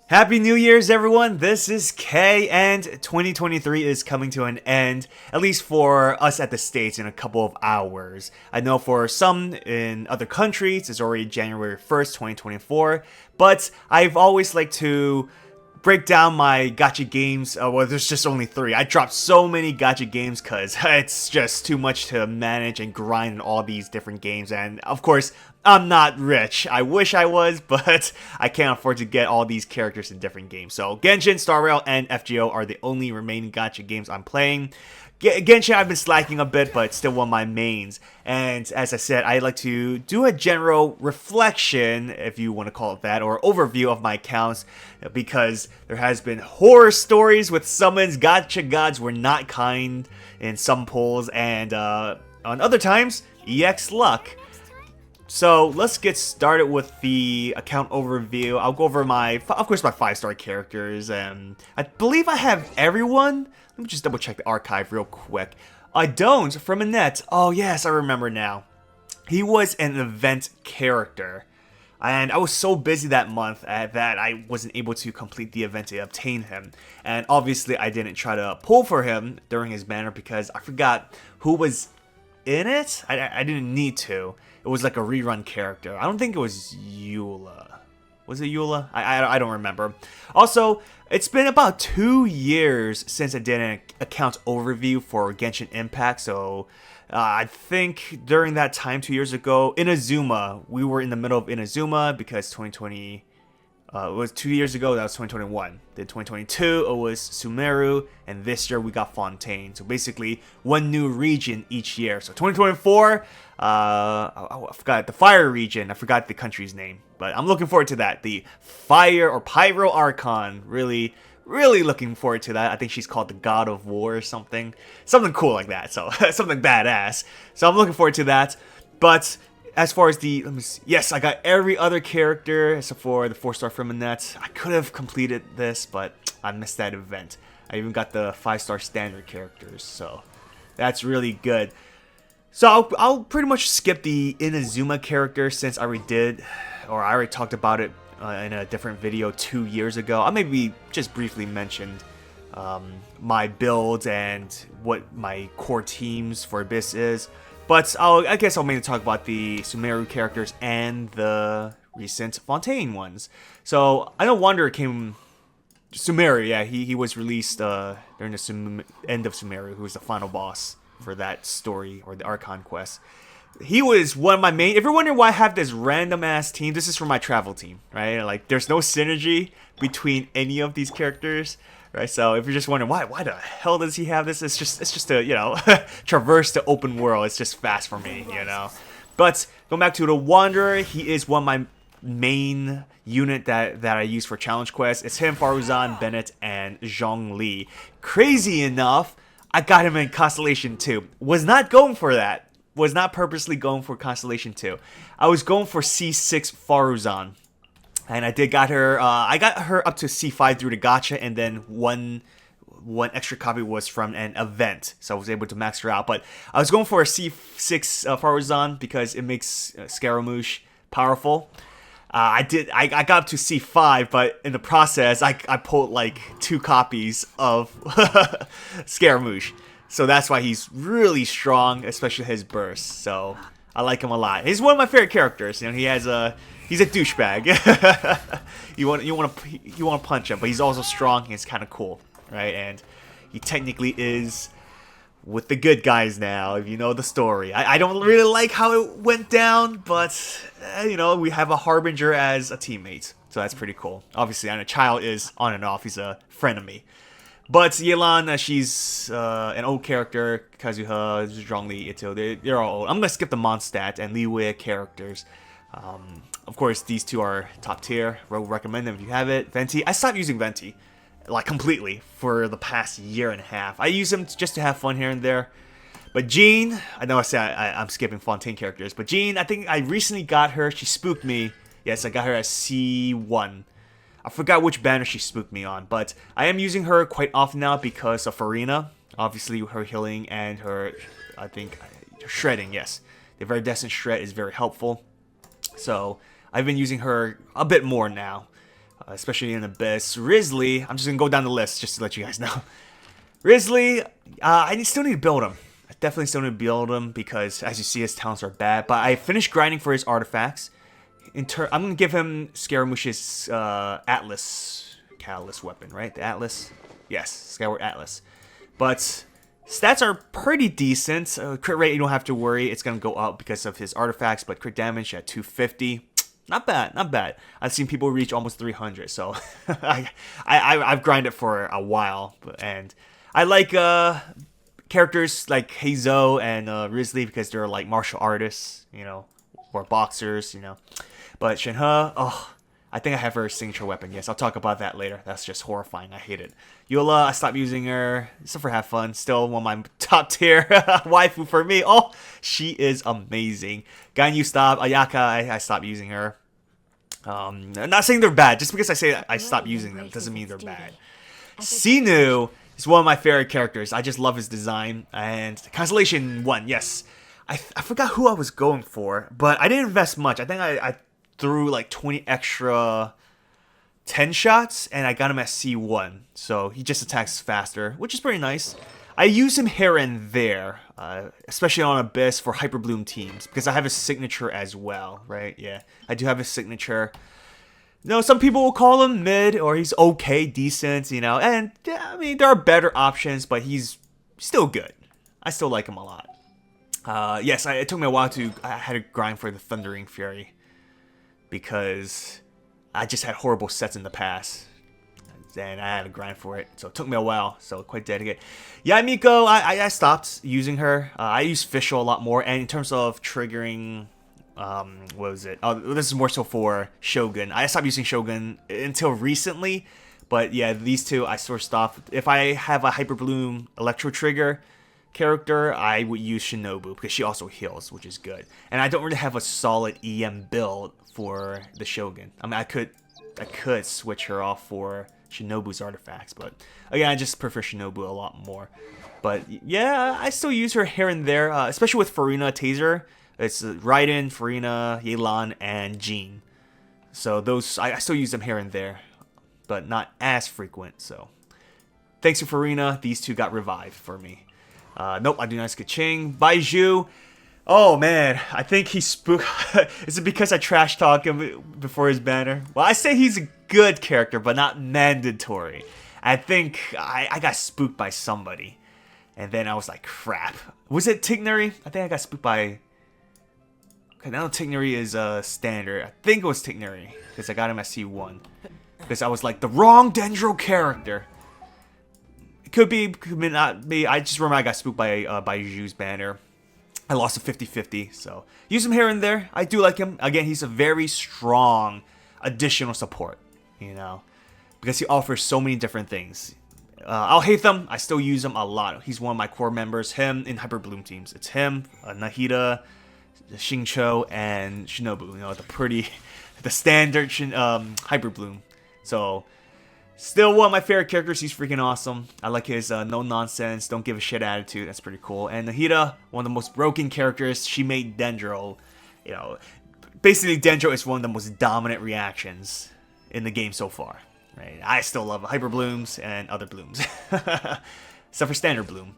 Happy New Year's, everyone! This is Kay, and 2023 is coming to an end, at least for us at the States, in a couple of hours. I know for some in other countries, it's already January 1st, 2024, but I've always liked to break down my gacha games. Well, there's just only 3. I dropped so many gacha games because it's just too much to manage and grind in all these different games. And of course, I'm not rich. I wish I was, but I can't afford to get all these characters in different games. So Genshin, Star Rail, and FGO are the only remaining gacha games I'm playing. Genshin, I've been slacking a bit, but it's still one of my mains. And as I said, I like to do a general reflection, if you want to call it that, or overview of my accounts, because there has been horror stories with summons. Gacha gods were not kind in some polls, and on other times, EX luck. So let's get started with the account overview. I'll go over my 5-star characters, and I believe I have everyone. Let me just double check the archive real quick. I don't, from Annette. Oh yes, I remember now. He was an event character, and I was so busy that month that I wasn't able to complete the event to obtain him. And obviously I didn't try to pull for him during his banner because I forgot who was in it. I didn't need to. It was like a rerun character. I don't think it was Eula. Was it Eula? I don't remember. Also, it's been about 2 years since I did an account overview for Genshin Impact, so I think during that time 2 years ago, Inazuma, we were in the middle of Inazuma because 2020, it was 2 years ago, that was 2021. Then 2022, it was Sumeru, and this year we got Fontaine. So basically, one new region each year. So 2024, I forgot the Fire region. I forgot the country's name, but I'm looking forward to that. The Fire or Pyro Archon. Really looking forward to that. I think she's called the God of War or something. Something cool like that. So something badass. So I'm looking forward to that. But as far as the, let me see. Yes, I got every other character except for the 4-star from Annette. I could have completed this, but I missed that event. I even got the 5-star standard characters, so that's really good. So I'll pretty much skip the Inazuma character since I already talked about it in a different video 2 years ago. I maybe just briefly mentioned my builds and what my core teams for Abyss is. But I guess I'll mainly talk about the Sumeru characters and the recent Fontaine ones. So I know Wanderer came... Sumeru, yeah, he was released during the end of Sumeru, who was the final boss for that story, or the Archon quest. He was one of my main... If you're wondering why I have this random-ass team, this is for my travel team, right? Like, there's no synergy between any of these characters, right? So if you're just wondering why the hell does he have this, it's just to, you know, traverse the open world. It's just fast for me, you know. But going back to the Wanderer, he is one of my main unit that I use for challenge quests. It's him, Faruzan, Bennett, and Zhongli. Crazy enough, I got him in Constellation 2. Was not going for that. Was not purposely going for Constellation 2. I was going for C6 Faruzan. And I got her up to C5 through the gacha, and then one extra copy was from an event, so I was able to max her out. But I was going for a C6 Faruzan because it makes Scaramouche powerful. I got up to C5, but in the process, I pulled like 2 copies of Scaramouche. So that's why he's really strong, especially his burst. So I like him a lot. He's one of my favorite characters. You know, he's a douchebag. you want to punch him, but he's also strong. He's kind of cool, right? And he technically is with the good guys now, if you know the story. I don't really like how it went down, but you know, we have a Harbinger as a teammate, so that's pretty cool. Obviously, and a child is on and off. He's a friend of me. But Yelan, she's an old character. Kazuha, Zhongli, Ito, they're all old. I'm gonna skip the Mondstadt and Liyue characters. Of course, these 2 are top tier. I would recommend them if you have it. Venti, I stopped using Venti, like completely, for the past year and a half. I use them just to have fun here and there. But Jean, I know I said I'm skipping Fontaine characters, but Jean, I think I recently got her. She spooked me. Yes, I got her at C1. I forgot which banner she spooked me on, but I am using her quite often now because of Farina. Obviously, her healing and her, I think, her shredding, yes. The Iridescent Shred is very helpful. So, I've been using her a bit more now. especially in Abyss. Risley, I'm just gonna go down the list just to let you guys know. Risley, I still need to build him. I definitely still need to build him because, as you see, his talents are bad. But I finished grinding for his artifacts. I'm gonna give him Scaramouche's Atlas Catalyst weapon, right? The Atlas, yes, Skyward Atlas. But stats are pretty decent. Crit rate, you don't have to worry; it's gonna go up because of his artifacts. But crit damage at 250. Not bad, not bad. I've seen people reach almost 300, so I've grinded for a while, and I like characters like Heizo and Risley because they're like martial artists, you know, or boxers, you know. But Shenhe, oh, I think I have her signature weapon. Yes, I'll talk about that later. That's just horrifying. I hate it. Yola, I stopped using her. Except for have fun. Still one of my top tier waifu for me. Oh, she is amazing. Ganyu stop. Ayaka, I stopped using her. I'm not saying they're bad. Just because I say I stopped using them doesn't mean they're bad. Sinu is one of my favorite characters. I just love his design. And Constellation 1, yes. I forgot who I was going for, but I didn't invest much. I think I threw like 20 extra 10 shots, and I got him at C1. So he just attacks faster, which is pretty nice. I use him here and there, especially on Abyss for Hyper Bloom teams, because I have his signature as well, right? Yeah, I do have his signature. You know, some people will call him mid, or he's okay, decent, you know, and yeah, I mean, there are better options, but he's still good. I still like him a lot. Yes, it took me a while I had to grind for the Thundering Fury, because I just had horrible sets in the past. And I had to grind for it, so it took me a while, so quite dedicated. Yeah, Miko, I stopped using her. I use Fischl a lot more, and in terms of triggering, what was it? Oh, this is more so for Shogun. I stopped using Shogun until recently, but yeah, these two I sort of stopped. If I have a Hyper Bloom Electro Trigger character, I would use Shinobu, because she also heals, which is good. And I don't really have a solid EM build for the Shogun. I mean, I could switch her off for Shinobu's artifacts, but again, I just prefer Shinobu a lot more. But yeah, I still use her here and there, especially with Farina Taser. It's Raiden, Farina, Yelan, and Jean. So those, I still use them here and there, but not as frequent. So thanks to Farina, these two got revived for me. Nope, I do not Skaching. Baiju. Oh man, I think he spooked. Is it because I trash talk him before his banner? Well, I say he's a good character, but not mandatory. I think I got spooked by somebody, and then I was like, crap. Was it Tignari? I think I got spooked by. Okay, now Tignari is standard. I think it was Tignari because I got him at C1. Because I was like the wrong Dendro character. It could be, could not be. I just remember I got spooked by Ju's banner. I lost a 50-50, so use him here and there. I do like him. Again, he's a very strong additional support, you know, because he offers so many different things. I'll hate them. I still use him a lot. He's one of my core members. Him in Hyper Bloom teams. It's him, Nahida, Xingqiu, and Shinobu. You know, the standard Hyper Bloom. So still one of my favorite characters. He's freaking awesome. I like his no nonsense, don't give a shit attitude. That's pretty cool. And Nahida, one of the most broken characters. She made Dendro, you know, basically Dendro is one of the most dominant reactions in the game so far. Right? I still love Hyper Blooms and other Blooms, except for Standard Bloom.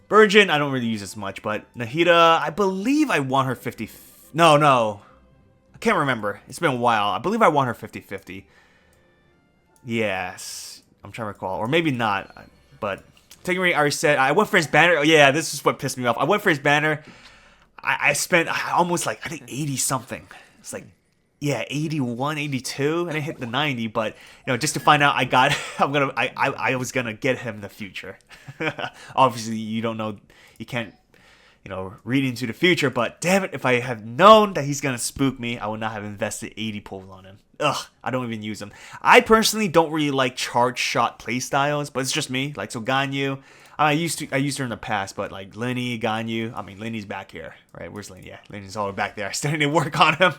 Virgin, I don't really use as much, but Nahida, I believe I won her 50. No, I can't remember. It's been a while. I believe I won her 50-50. Yes, I'm trying to recall, or maybe not. But Tigray already said I went for his banner. Oh, yeah, this is what pissed me off. I went for his banner. I spent almost like I think 80 something. It's like, yeah, 81, 82, and I hit the 90. But you know, just to find out, I was gonna get him in the future. Obviously, you don't know, you can't, you know, read into the future. But damn it, if I had known that he's gonna spook me, I would not have invested 80 pulls on him. Ugh, I don't even use them. I personally don't really like charge shot playstyles, but it's just me. Like, so Ganyu, I used her in the past, but like Lenny, Ganyu, I mean, Lenny's back here, right? Where's Lenny? Yeah, Lenny's all back there. I still need to work on him.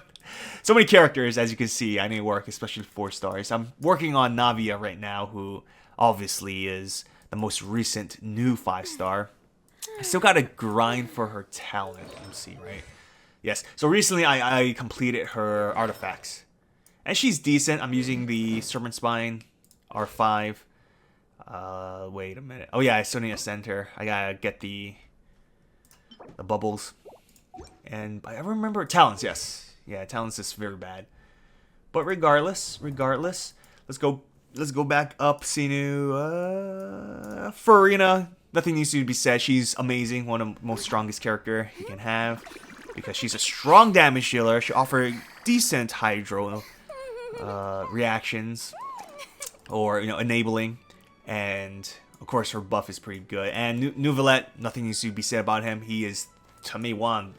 So many characters, as you can see, I need to work, especially 4 stars. I'm working on Navia right now, who obviously is the most recent new 5-star. I still gotta grind for her talent, you see, right? Yes, so recently I completed her artifacts. And she's decent. I'm using the Serpent Spine R5. Wait a minute. Oh yeah, I still need to send her. I gotta get the bubbles. And I remember Talons, yes. Yeah, Talons is very bad. But regardless, let's go back up Sinu. Farina. Nothing needs to be said. She's amazing. One of the most strongest character you can have. Because she's a strong damage dealer. She offers decent hydro reactions. Or, enabling. And, of course, her buff is pretty good. And Nouvelet, nothing needs to be said about him. He is, to me, on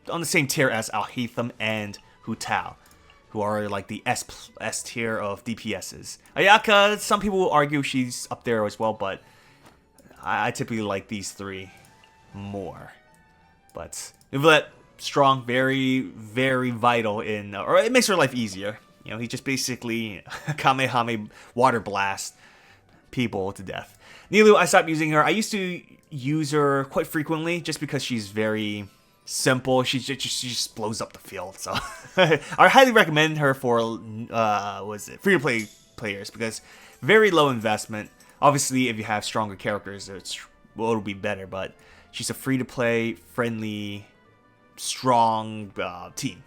the same tier as Alhaitham and Hu Tao, who are like the S tier of DPSs. Ayaka, some people will argue she's up there as well, but I typically like these three more. But Nouvelet, strong, very, very vital in, or it makes her life easier. He just basically Kamehame water blast people to death. Nilou, I stopped using her. I used to use her quite frequently just because she's very simple. She just blows up the field. So I highly recommend her for free-to-play players because very low investment. Obviously, if you have stronger characters, it'll be better. But she's a free-to-play, friendly, strong team.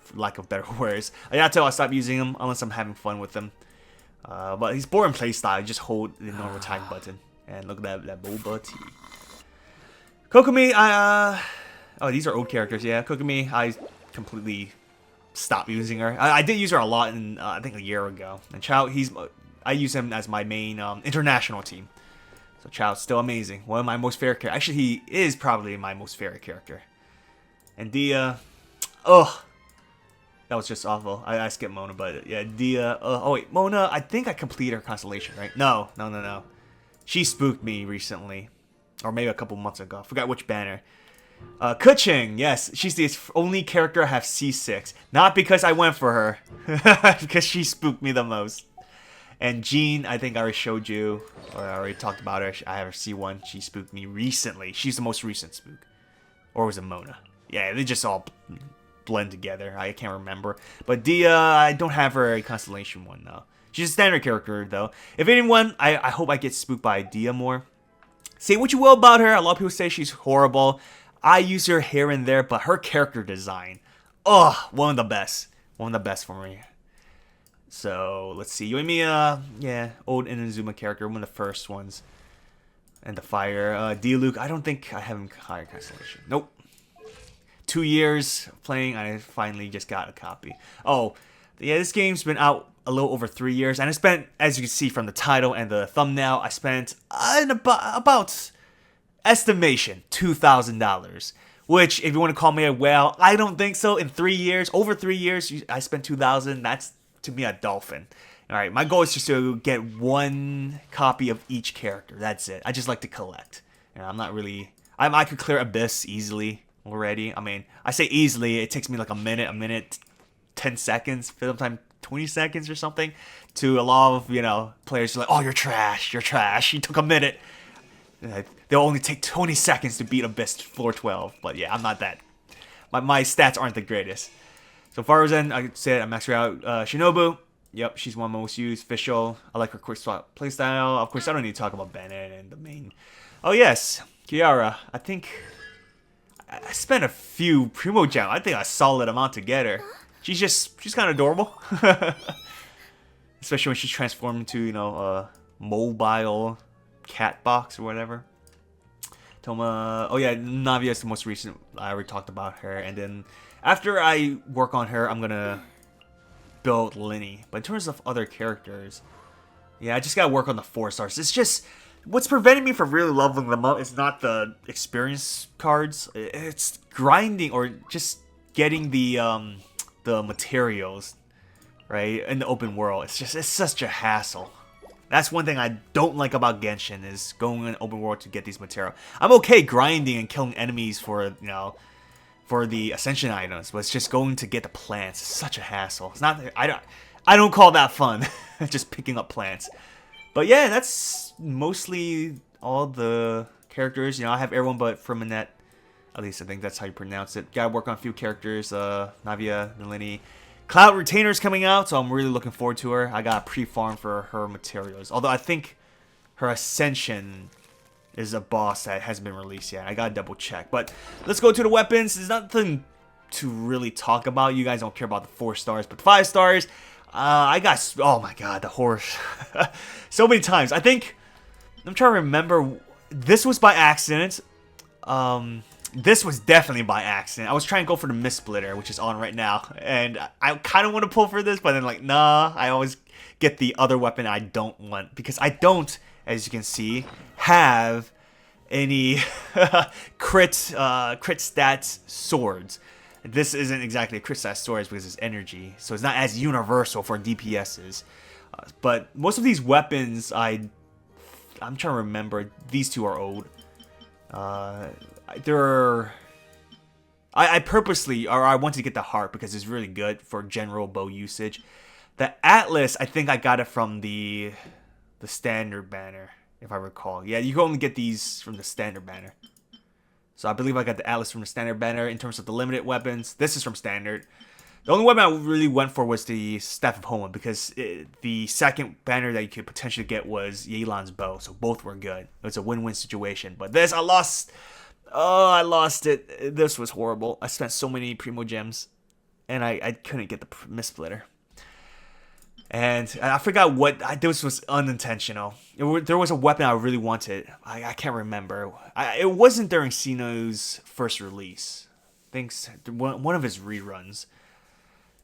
For lack of better words. Ayato, I stopped using him unless I'm having fun with him. But he's boring playstyle. You just hold the normal attack button. And look at that boba tea. Kokomi, oh, these are old characters, yeah. Kokomi, I completely stopped using her. I did use her a lot, I think a year ago. And Chao, I use him as my main international team. So Chao's still amazing. One of my most favorite characters. Actually, he is probably my most favorite character. And Dia, ugh. That was just awful. I skipped Mona, but yeah, Dia. Oh wait, Mona, I think I completed her constellation, right? No. She spooked me recently. Or maybe a couple months ago. I forgot which banner. Kuching, yes. She's the only character I have C6. Not because I went for her. Because she spooked me the most. And Jean, I think I already showed you. Or I already talked about her. I have her C1. She spooked me recently. She's the most recent spook. Or was it Mona? Yeah, they just all blend together. I can't remember. But Dia, I don't have her a Constellation one, though. She's a standard character, though. If anyone, I hope I get spooked by Dia more. Say what you will about her. A lot of people say she's horrible. I use her here and there, but her character design, one of the best. One of the best for me. So, let's see. Yoimiya, yeah, old Inazuma character, one of the first ones. And the fire. Diluc, I don't think I have him higher Constellation. Nope. 2 years of playing, I finally just got a copy. Oh, yeah, this game's been out a little over 3 years, and I spent, as you can see from the title and the thumbnail, I spent about estimation $2,000. Which, if you want to call me a whale, I don't think so. In 3 years, over 3 years, I spent $2,000. That's to me a dolphin. All right, my goal is just to get one copy of each character. That's it. I just like to collect. I'm not really. I could clear Abyss easily already. I mean, I say easily. It takes me like a minute, 10 seconds, sometimes 20 seconds or something. To a lot of players are like, oh, you're trash. You took a minute. They'll only take 20 seconds to beat Abyss floor 12. But yeah, I'm not that. My stats aren't the greatest. So Faruzan, I said I maxed her out. Shinobu, yep, she's one of my most used. Official, I like her quick swap playstyle. Of course, I don't need to talk about Bennett and the main. Oh yes, Kiara. I think I spent a few Primo Gem. I think a solid amount to get her. She's kind of adorable. Especially when she's transformed into, a mobile cat box or whatever. Toma, oh yeah, Navia is the most recent. I already talked about her. And then after I work on her, I'm gonna build Linny. But in terms of other characters, yeah, I just gotta work on the 4 stars. It's just, what's preventing me from really leveling them up is not the experience cards. It's grinding or just getting the materials, right, in the open world. It's such a hassle. That's one thing I don't like about Genshin, is going in open world to get these materials. I'm okay grinding and killing enemies for, for the ascension items, but it's just going to get the plants. It's such a hassle. It's not. I don't call that fun. Just picking up plants. But yeah, that's mostly all the characters. I have everyone but Firmanet. At least I think that's how you pronounce it. Gotta work on a few characters. Navia, Nalini. Cloud Retainer's coming out, so I'm really looking forward to her. I got a pre-farm for her materials. Although I think her Ascension is a boss that hasn't been released yet. I gotta double check. But let's go to the weapons. There's nothing to really talk about. You guys don't care about the 4 stars, but 5 stars. I got, oh my god, the horse. So many times. I think, I'm trying to remember, this was by accident. This was definitely by accident. I was trying to go for the Mist Splitter, which is on right now. And I kind of want to pull for this, but then like, nah. I always get the other weapon I don't want. Because I don't, as you can see, have any crit stats swords. This isn't exactly a crit stat sword because it's energy. So it's not as universal for DPSs. But most of these weapons, I'm trying to remember. These two are old. I purposely, or I wanted to get the heart because it's really good for general bow usage. The Atlas, I think I got it from the standard banner, if I recall. Yeah, you can only get these from the standard banner. So I believe I got the Atlas from the standard banner in terms of the limited weapons. This is from standard. The only weapon I really went for was the Staff of Homa because the second banner that you could potentially get was Yelan's bow. So both were good. It was a win-win situation. But this, I lost. Oh, I lost it. This was horrible. I spent so many Primo Gems. And I couldn't get the Mist Splitter. And I forgot what. This was unintentional. There was a weapon I really wanted. I can't remember. It wasn't during Sino's first release. I think one of his reruns.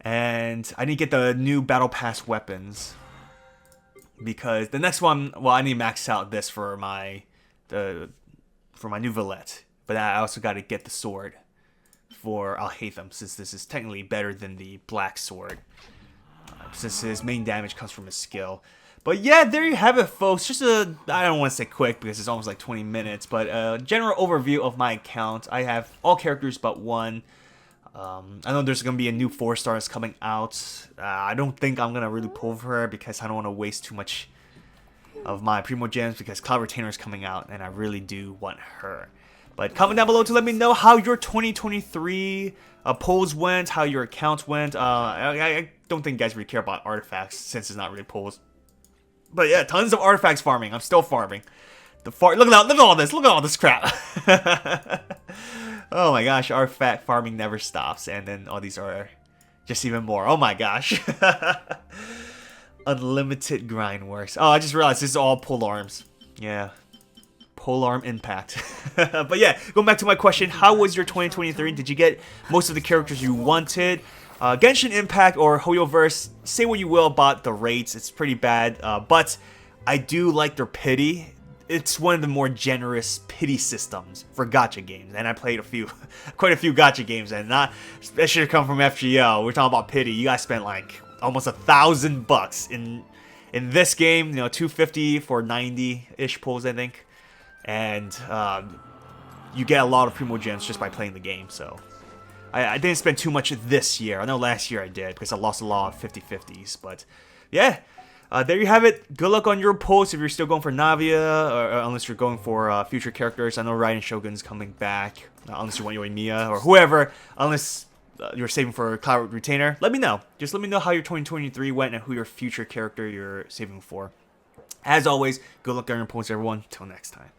And I need to get the new Battle Pass weapons. Because the next one, well, I need to max out this for my new Valette. But I also got to get the sword for Alhaitham, since this is technically better than the black sword. Since his main damage comes from his skill. But yeah, there you have it, folks. Just a, I don't want to say quick because it's almost like 20 minutes, but a general overview of my account. I have all characters but one. I know there's going to be a new 4 stars coming out. I don't think I'm going to really pull for her because I don't want to waste too much of my Primo Gems because Cloud Retainer is coming out and I really do want her. But comment down below to let me know how your 2023 polls went, how your account went. I don't think you guys really care about artifacts since it's not really polls. But yeah, tons of artifacts farming. I'm still farming. Look at all this. Look at all this crap. Oh my gosh, artifact farming never stops. And then all these are just even more. Oh my gosh. Unlimited grind works. Oh, I just realized this is all pole arms. Yeah. Polearm Impact. But yeah, going back to my question, how was your 2023? Did you get most of the characters you wanted? Genshin Impact or Hoyoverse, say what you will about the rates, it's pretty bad, but I do like their pity. It's one of the more generous pity systems for gacha games, and I played quite a few gacha games, and that should have come from FGO. We're talking about pity. You guys spent like almost $1,000 in this game, you know, 250 for 90-ish pulls, I think. And you get a lot of Primo Gems just by playing the game, so I didn't spend too much this year. I know last year I did because I lost a lot of 50-50s, but yeah, there you have it. Good luck on your pulls if you're still going for Navia, or unless you're going for future characters. I know Raiden Shogun's coming back, unless you want Yoimiya or whoever, unless you're saving for Cloud Retainer. Let me know. Just let me know how your 2023 went and who your future character you're saving for. As always, good luck on your pulls, everyone. Till next time.